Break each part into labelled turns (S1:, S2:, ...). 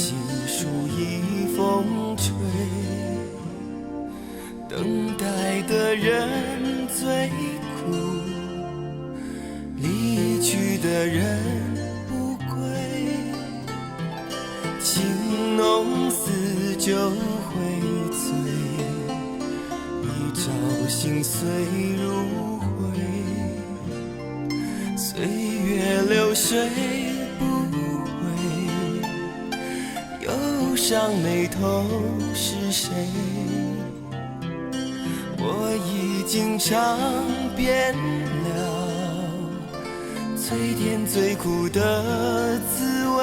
S1: 细数一风吹，等待的人最苦，离去的人不归。情浓似酒会醉，一朝心碎如灰。岁月流水不回，忧伤眉头是谁？我已经尝遍了最甜最苦的滋味。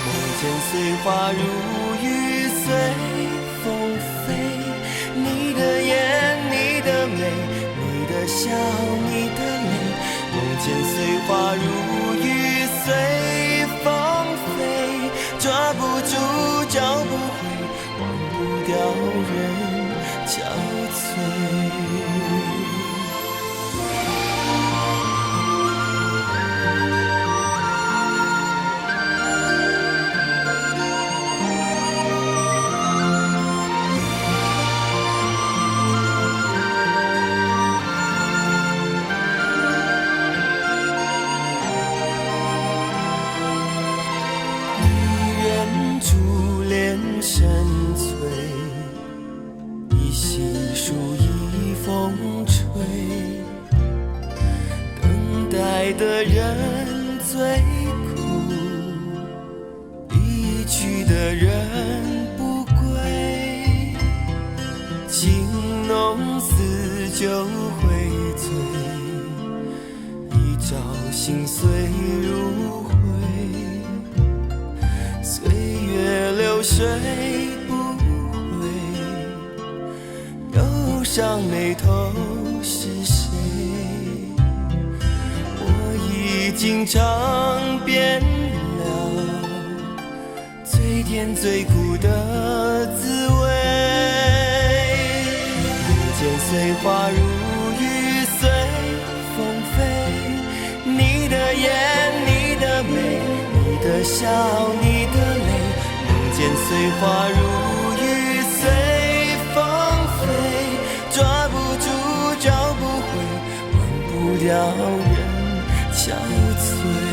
S1: 梦见碎花如雨随风飞，你的眼你的眉你的笑你的泪。梦见碎花如雨随风飞，抓不住找不回，忘不掉人憔悴。珠帘深翠，一细数一风吹。等待的人最苦，离去的人不归。情浓似酒会醉，一朝心碎如灰。岁月流水不回，忧伤眉头是谁？我已经尝遍了最甜最苦的滋味。梦见碎花如雨随风飞，你的眼你的眉你的笑你的泪。梦见碎花如雨随风飞，抓不住找不回，忘不掉人憔悴。